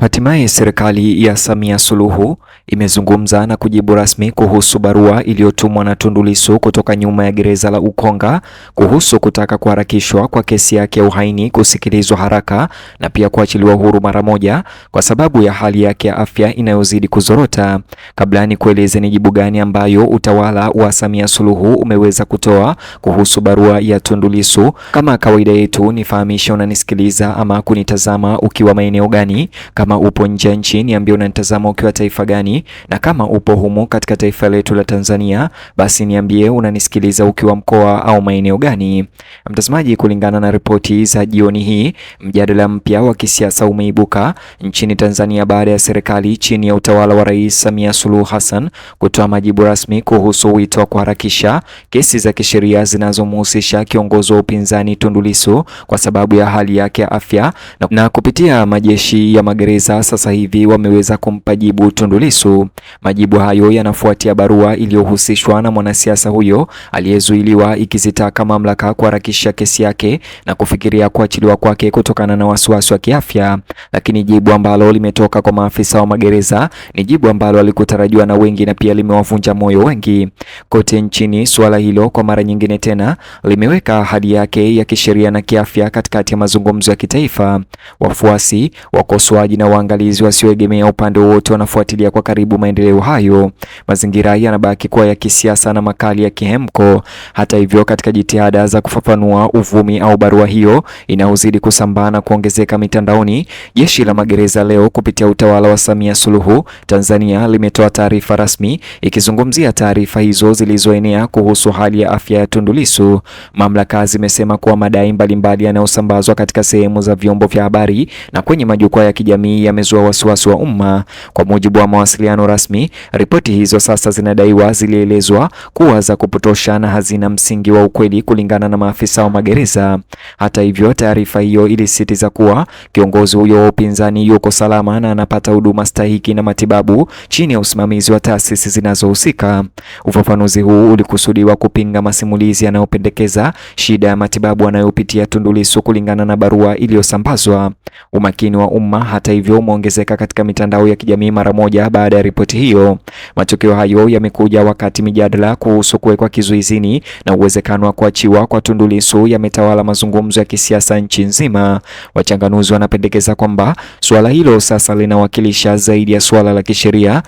Hatimaye serikali ya Samia Suluhu imezungumza na kujibu rasmi kuhusu barua iliyotumwa na Tundu Lissu kutoka nyuma ya gereza la Ukonga kuhusu kutaka kuharakishwa kwa kesi yake ya uhaini kusikilizwa haraka na pia kuachiliwa huru mara moja kwa sababu ya hali yake ya afya inayozidi kuzorota. Kabla ni kueleza ni jibu gani ambayo utawala wa Samia Suluhu umeweza kutoa kuhusu barua ya Tundu Lissu, kama kawaida yetu nifahamisha unanisikiliza ama kunitazama ukiwa maeneo gani. Kama upo nje ya nchi niambie unanitazama ukiwa taifa gani, na kama upo humu katika taifa letu la Tanzania basi niambie unanisikiliza ukiwa mkoa au maeneo gani. Mtazamaji, kulingana na ripoti za jioni hii, mjadala mpya wa kisiasa umeibuka nchini Tanzania baada ya serikali chini ya utawala wa Rais Samia Suluhu Hassan kutoa majibu rasmi kuhusu wito wa kuharakisha kesi za kisheria zinazomhusisha kiongozi wa upinzani Tundu Lissu kwa sababu ya hali yake ya afya, na kupitia majeshi ya magereza sasa hivi wameweza kumpa jibu Tundu Lissu. Majibu hayo yanafuatia barua iliyohusishwa na mwanasiasa huyo aliyezuiliwa ikizitaka mamlaka kuharakisha kesi yake na kufikiria kuachiliwa kwake kutokana na wasiwasi wa kiafya. Lakini jibu ambalo limetoka kwa maafisa wa magereza ni jibu ambalo alikutarajiwa na wengi na pia limewavunja moyo wengi kote nchini. Suala hilo kwa mara nyingine tena limeweka ahadi yake ya kisheria na kiafya katikati ya mazungumzo ya kitaifa. Wafuasi, wakosoaji na waangalizi wasioegemea upande wowote wanafuatilia kwa karibu maendeleo hayo. Mazingira yanabaki kuwa ya kisiasa na makali ya kihemko. Hata hivyo, katika jitihada za kufafanua uvumi au barua hiyo inaozidi kusambaa na kuongezeka mitandaoni, jeshi la magereza leo kupitia utawala wa Samia Suluhu Tanzania limetoa taarifa rasmi ikizungumzia taarifa hizo zilizoenea kuhusu hali ya afya ya Tundu Lissu. Mamlaka zimesema kuwa madai mbalimbali yanayosambazwa katika sehemu za vyombo vya habari na kwenye majukwaa ya kijamii yamezua wasiwasi wa umma. Kwa mujibu wa mawasiliano rasmi, ripoti hizo sasa zinadaiwa zilielezwa kuwa za kupotosha na hazina msingi wa ukweli kulingana na maafisa wa magereza. Hata hivyo, taarifa hiyo ilisisitiza kuwa kiongozi huyo wa upinzani yuko salama na anapata huduma stahiki na matibabu chini ya usimamizi wa taasisi zinazohusika. Ufafanuzi huu ulikusudiwa kupinga masimulizi yanayopendekeza shida ya matibabu anayopitia Tundu Lissu kulingana na barua iliyosambazwa. Umakini wa umma hata hivyo umeongezeka katika mitandao ya kijamii mara moja baada ya ripoti hiyo. Matokeo hayo yamekuja wakati mijadala kuhusu kuwekwa kizuizini na uwezekano wa kuachiwa kwa Tundu Lissu yametawala mazungumzo ya kisiasa nchi nzima. Wachanganuzi wanapendekeza kwamba suala hilo sasa linawakilisha zaidi ya suala la kisheria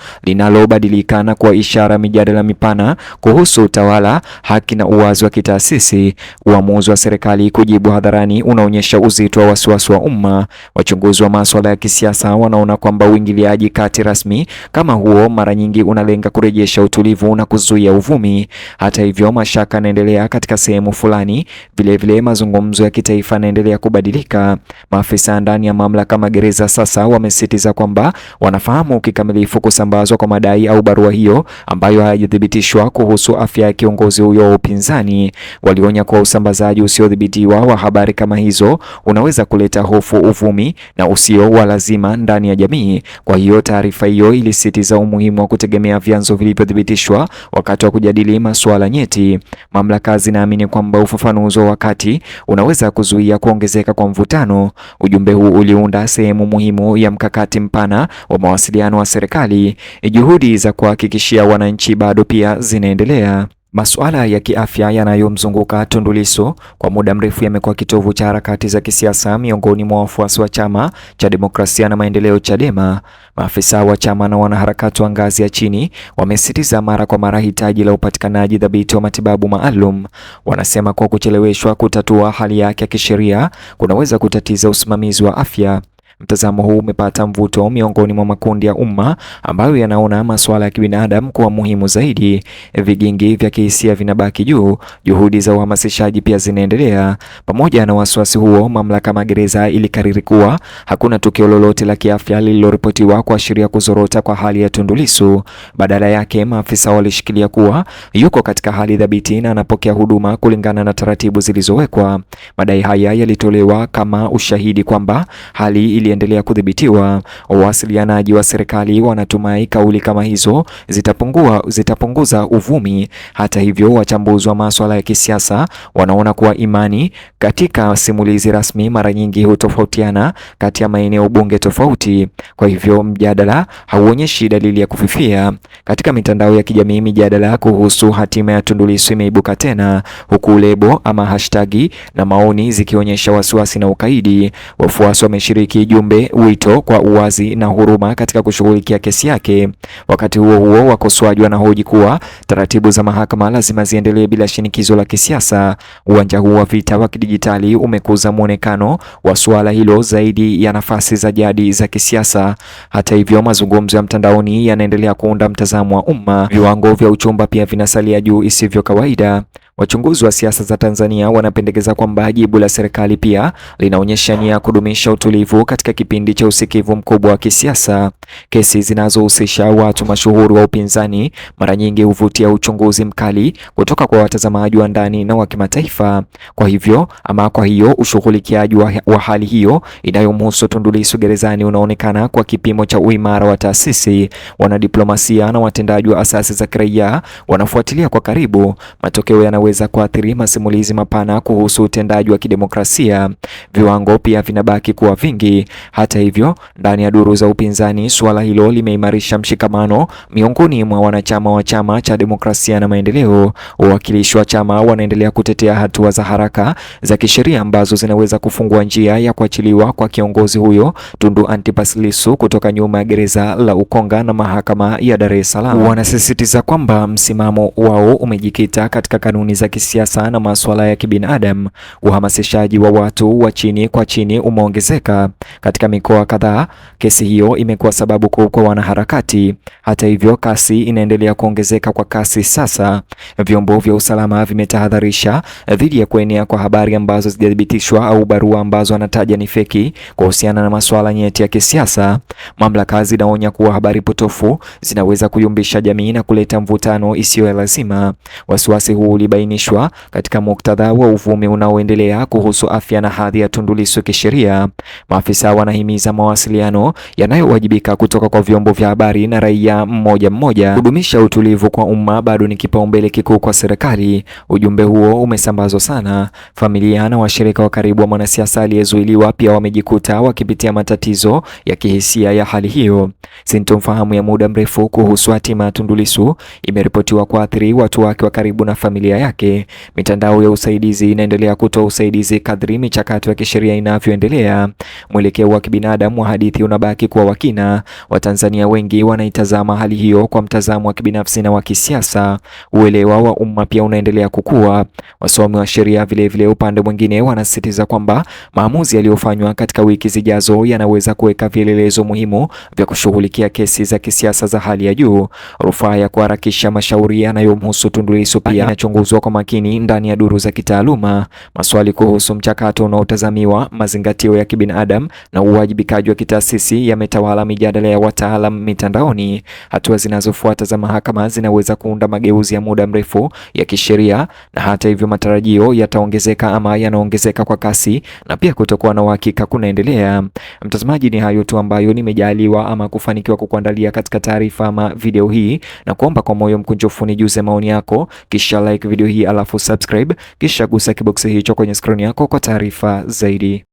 linalobadilika na kuwa ishara mijadala mipana kuhusu utawala, haki na uwazi wa kitaasisi. Uamuzi wa serikali kujibu hadharani unaonyesha uzito wa wasiwasi wa umma. Wachunguzi wa masuala ya kisiasa wanaona kwamba uingiliaji kati rasmi kama huo mara nyingi unalenga kurejesha utulivu na kuzuia uvumi. Hata hivyo, mashaka yanaendelea katika sehemu fulani. Vilevile, mazungumzo ya kitaifa yanaendelea kubadilika. Maafisa ndani ya mamlaka magereza sasa wamesisitiza kwamba wanafahamu kikamilifu kusambazwa kwa madai au barua hiyo ambayo hayajathibitishwa kuhusu afya ya kiongozi huyo wa upinzani. Walionya kwa usambazaji usiodhibitiwa wa habari kama hizo unaweza kuleta hofu, uvumi na usio wa lazima ndani ya jamii. Kwa hiyo taarifa hiyo ilisisitiza umuhimu wa kutegemea vyanzo vilivyothibitishwa wakati wa kujadili masuala nyeti. Mamlaka zinaamini kwamba ufafanuzi wa wakati unaweza kuzuia kuongezeka kwa mvutano. Ujumbe huu uliunda sehemu muhimu ya mkakati mpana wa mawasiliano wa serikali. Juhudi za kuhakikishia wananchi bado pia zinaendelea. Masuala ya kiafya yanayomzunguka Tundu Lissu kwa muda mrefu yamekuwa kitovu cha harakati za kisiasa miongoni mwa wafuasi wa Chama cha Demokrasia na Maendeleo Chadema. Maafisa wa chama na wanaharakati wa ngazi ya chini wamesisitiza mara kwa mara hitaji la upatikanaji thabiti wa matibabu maalum. Wanasema kwa kucheleweshwa kutatua hali yake ya kisheria kunaweza kutatiza usimamizi wa afya. Mtazamo huu umepata mvuto miongoni mwa makundi ya umma ambayo yanaona masuala ya kibinadamu kuwa muhimu zaidi. Vigingi vya kihisia vinabaki juu, juhudi za uhamasishaji pia zinaendelea. Pamoja na wasiwasi huo, mamlaka magereza ilikariri kuwa hakuna tukio lolote la kiafya lililoripotiwa kuashiria kuzorota kwa hali ya Tundu Lissu. Badala yake, maafisa walishikilia kuwa yuko katika hali thabiti na anapokea huduma kulingana na taratibu zilizowekwa. Madai haya yalitolewa kama ushahidi kwamba hali ili zikiendelea kudhibitiwa. Wawasilianaji wa serikali wanatumai kauli kama hizo zitapunguza uvumi. Hata hivyo, wachambuzi wa masuala ya kisiasa wanaona kuwa imani katika simulizi rasmi mara nyingi hutofautiana kati ya maeneo bunge tofauti. Kwa hivyo mjadala hauonyeshi dalili ya kufifia. Katika mitandao ya kijamii, mijadala kuhusu hatima ya Tundu Lissu imeibuka tena, huku lebo ama hashtagi na maoni zikionyesha wasiwasi na ukaidi. Wafuasi wameshiriki jumbe wito kwa uwazi na huruma katika kushughulikia kesi yake. Wakati huo huo, wakosoaji wanahoji kuwa taratibu za mahakama lazima ziendelee bila shinikizo la kisiasa. Uwanja huu wa vita wa kidijitali umekuza muonekano wa suala hilo zaidi ya nafasi za jadi za kisiasa. Hata hivyo, mazungumzo ya mtandaoni yanaendelea kuunda mtazamo wa umma. Viwango vya uchumba pia vinasalia juu isivyo kawaida. Wachunguzi wa siasa za Tanzania wanapendekeza kwamba jibu la serikali pia linaonyesha nia ya kudumisha utulivu katika kipindi cha usikivu mkubwa wa kisiasa. Kesi zinazohusisha watu mashuhuri wa upinzani mara nyingi huvutia uchunguzi mkali kutoka kwa watazamaji wa ndani na wa kimataifa. Kwa hiyo ushughulikiaji wa hali hiyo inayomhusu Tundu Lissu gerezani unaonekana kwa kipimo cha uimara wa taasisi. Wanadiplomasia na watendaji wa asasi za kiraia wanafuatilia kwa karibu. Matokeo yanaweza kuathiri masimulizi mapana kuhusu utendaji wa kidemokrasia. Viwango pia vinabaki kuwa vingi. Hata hivyo, ndani ya duru za upinzani, suala hilo limeimarisha mshikamano miongoni mwa wanachama wa Chama cha Demokrasia na Maendeleo. Wawakilishi wa chama wanaendelea kutetea hatua za haraka za kisheria ambazo zinaweza kufungua njia ya kuachiliwa kwa kiongozi huyo Tundu Antipas Lissu kutoka nyuma ya gereza la Ukonga na mahakama ya Dar es Salaam. Wanasisitiza kwamba msimamo wao umejikita katika kanuni za kisiasa na masuala ya kibinadamu. Uhamasishaji wa watu wa chini kwa chini umeongezeka katika mikoa kadhaa. Kesi hiyo imekuwa sababu kuu kwa wanaharakati. Hata hivyo, kasi inaendelea kuongezeka kwa kasi sasa. Vyombo vya usalama vimetahadharisha dhidi ya kuenea kwa habari ambazo hazijathibitishwa au barua ambazo anataja ni feki kuhusiana na masuala nyeti ya kisiasa. Mamlaka zinaonya kuwa habari potofu zinaweza kuyumbisha jamii na kuleta mvutano isiyo ya lazima. Wasiwasi huu ulibainishwa katika muktadha wa uvumi unaoendelea kuhusu afya na hadhi ya Tundu Lissu kisheria. Maafisa wanahimiza mawasiliano yanayowajibika kutoka kwa vyombo vya habari na raia mmoja mmoja. Kudumisha utulivu kwa umma bado ni kipaumbele kikuu kwa serikali. Ujumbe huo umesambazwa sana. Familia na washirika wa karibu wa mwanasiasa aliyezuiliwa pia wamejikuta wakipitia matatizo ya kihisia ya hali hiyo. Sintofahamu ya muda mrefu kuhusu hatima ya Tundu Lissu imeripotiwa kuathiri watu wake wa karibu na familia yake. Mitandao ya usaidizi inaendelea kutoa usaidizi kadri michakato ya kisheria inavyoendelea. Mwelekeo wa kibinadamu wa hadithi unabaki kuwa wa kina. Watanzania wengi wanaitazama hali hiyo kwa mtazamo wa kibinafsi na wa kisiasa. Uelewa wa umma pia unaendelea kukua. Wasomi wa sheria vilevile upande mwingine wanasisitiza kwamba maamuzi yaliyofanywa katika wiki zijazo yanaweza kuweka vielelezo muhimu vya kushughulikia kesi za kisiasa za hali ya juu. Rufaa ya kuharakisha mashauri yanayomhusu Tundu Lissu pia inachunguzwa kwa makini ndani ya duru za kitaaluma. Maswali kuhusu mchakato unaotazamiwa, mazingatio ya kibinadamu na uwajibikaji wa kitaasisi yametawala mijadala ya wataalam mitandaoni. Hatua zinazofuata za mahakama zinaweza kuunda mageuzi ya muda mrefu ya kisheria, na hata hivyo matarajio yataongezeka ama yanaongezeka kwa kasi na pia kutokuwa na uhakika kunaendelea. Mtazamaji, ni hayo tu ambayo nimejaliwa ama kufanikiwa kukuandalia katika taarifa ama video hii, na kuomba kwa moyo mkunjufu nijuze maoni yako, kisha like video hii alafu subscribe, kisha gusa kiboksi hicho kwenye screen yako kwa taarifa zaidi.